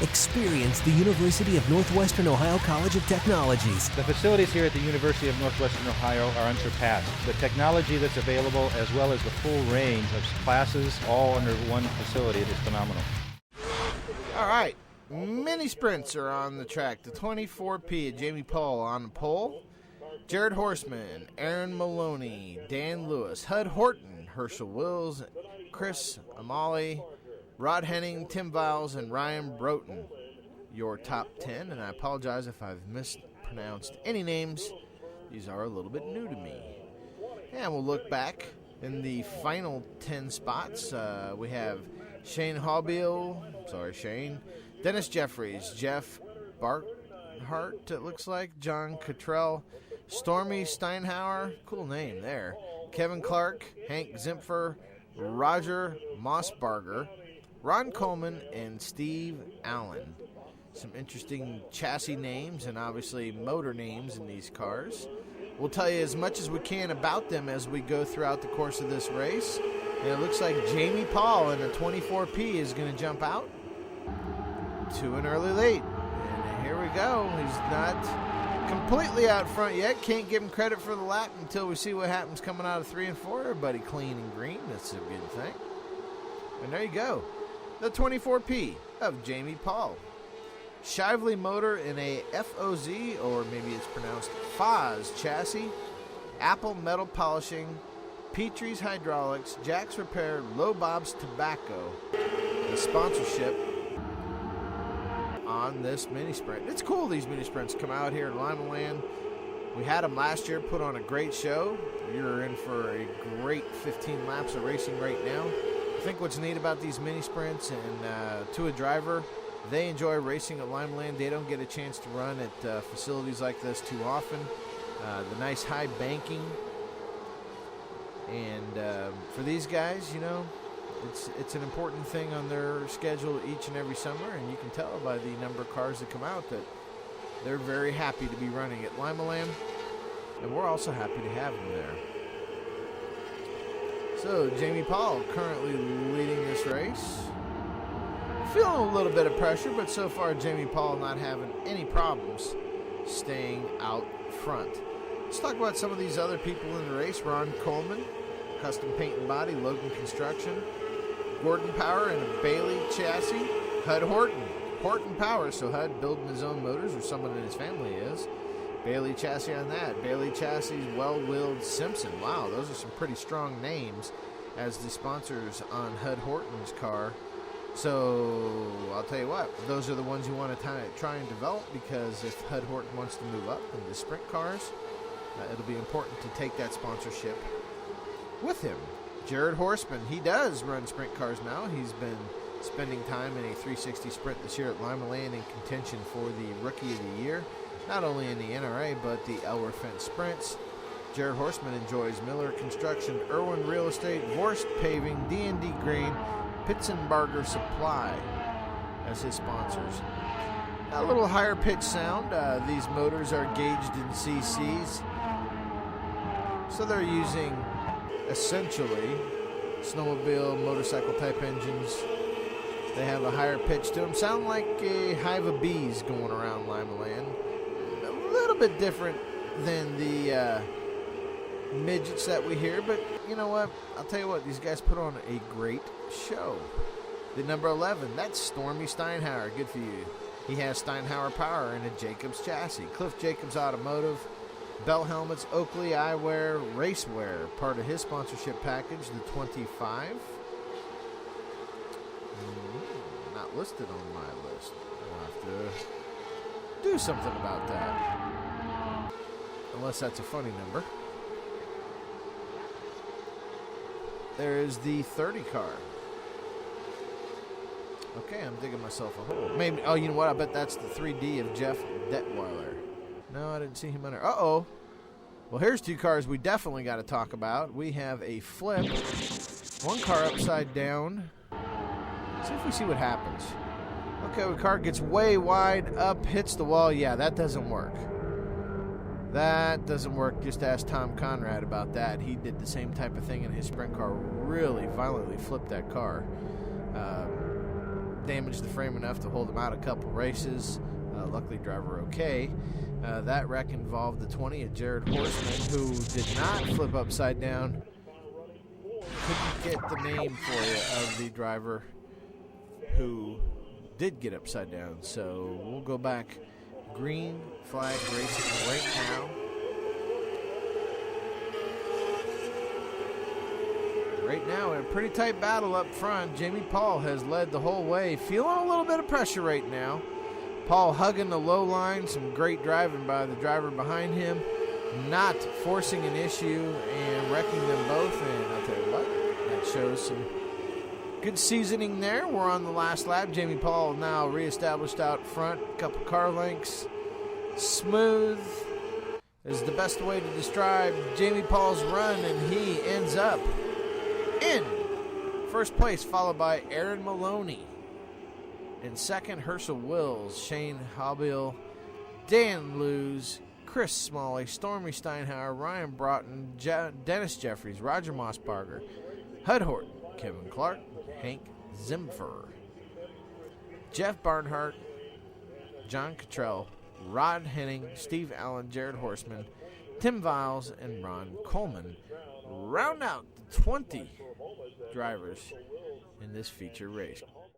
Experience the University of Northwestern Ohio College of Technologies. The facilities here at the University of Northwestern Ohio are unsurpassed. The technology that's available, as well as the full range of classes, all under one facility, is phenomenal. All right, mini sprints are on the track. The 24P of Jamie Paul on the pole. Jared Horseman, Aaron Maloney, Dan Lewis, Hud Horton, Herschel Wills, Chris Amali, Rod Henning, Tim Viles, and Ryan Broughton. Your top 10, and I apologize if I've mispronounced any names. These are a little bit new to me. And we'll look back in the final 10 spots. We have Shane Haubiel, Dennis Jeffries, Jeff Barthart, it looks like, John Cottrell, Stormy Steinhauer, cool name there, Kevin Clark, Hank Zimpfer, Roger Mossbarger, Ron Coleman, and Steve Allen. Some interesting chassis names and obviously motor names in these cars. We'll tell you as much as we can about them as we go throughout the course of this race. And it looks like Jamie Paul in the 24P is going to jump out to an early late. And here we go. He's not completely out front yet. Can't give him credit for the lap until we see what happens coming out of 3 and 4. Everybody clean and green. That's a good thing. And there you go. The 24P of Jamie Paul. Shively motor in a FOZ, or maybe it's pronounced FOZ chassis. Apple metal polishing. Petrie's Hydraulics, Jack's Repair, Low Bob's Tobacco, the sponsorship on this mini sprint. It's cool these mini sprints come out here in Limaland. We had them last year, put on a great show. You're in for a great 15 laps of racing right now. I think what's neat about these mini sprints, and to a driver, they enjoy racing at Limaland. They don't get a chance to run at facilities like this too often. The nice high banking. And for these guys, you know, it's an important thing on their schedule each and every summer, and you can tell by the number of cars that come out that they're very happy to be running at Limaland, and we're also happy to have them there. So Jamie Paul currently leading this race. Feeling a little bit of pressure, but so far Jamie Paul not having any problems staying out front. Let's talk about some of these other people in the race. Ron Coleman, Custom Paint and Body, Logan Construction. Gordon Power in a Bailey chassis. Hud Horton Power, so Hud building his own motors, or someone in his family is. Bailey chassis on that. Bailey chassis, Well-Willed Simpson. Wow, those are some pretty strong names as the sponsors on Hud Horton's car. So I'll tell you what, those are the ones you want to try and develop, because if Hud Horton wants to move up into sprint cars, it'll be important to take that sponsorship with him. Jared Horseman, he does run sprint cars now. He's been spending time in a 360 sprint this year at Limaland in contention for the Rookie of the Year, not only in the NRA but the Elwer Fence Sprints. Jared Horseman enjoys Miller Construction, Irwin Real Estate, Vorst Paving, D&D Green, Pitzenbarger Supply as his sponsors. A little higher pitch sound. These motors are gauged in cc's, so they're using essentially snowmobile, motorcycle type engines. They have a higher pitch to them. Sound like a hive of bees going around Limaland. A little bit different than the midgets that we hear, but you know what? I'll tell you what, these guys put on a great show. The number 11, that's Stormy Steinhauer. Good for you. He has Steinhauer Power in a Jacobs chassis. Cliff Jacobs Automotive. Bell Helmets, Oakley Eyewear, Racewear, part of his sponsorship package, the 25. Not listed on my list. I'll have to do something about that. Unless that's a funny number. There is the 30 car. Okay, I'm digging myself a hole. Maybe. Oh, you know what? I bet that's the 3D of Jeff Detweiler. No, I didn't see him under. Uh-oh. Well, here's two cars we definitely got to talk about. We have a flip. One car upside down. Let's see if we see what happens. Okay, the car gets way wide up, hits the wall. Yeah, that doesn't work. That doesn't work. Just ask Tom Conrad about that. He did the same type of thing in his sprint car. Really violently flipped that car. damaged the frame enough to hold him out a couple races. Luckily, driver okay. That wreck involved the 20 of Jared Horseman, who did not flip upside down. Couldn't get the name for you of the driver who did get upside down. So we'll go back. Green flag racing right now. Right now, a pretty tight battle up front. Jamie Paul has led the whole way. Feeling a little bit of pressure right now. Paul hugging the low line. Some great driving by the driver behind him. Not forcing an issue and wrecking them both. And I'll tell you what, that shows some good seasoning there. We're on the last lap. Jamie Paul now reestablished out front. A couple car lengths. Smooth is the best way to describe Jamie Paul's run, and he ends up in first place, followed by Aaron Maloney. In second, Herschel Wills, Shane Hobbill, Dan Lewis, Chris Smalley, Stormy Steinhauer, Ryan Broughton, Dennis Jeffries, Roger Mossbarger, Hud Horton, Kevin Clark, Hank Zimfer, Jeff Barnhart, John Cottrell, Rod Henning, Steve Allen, Jared Horseman, Tim Viles, and Ron Coleman round out the 20 drivers in this feature race.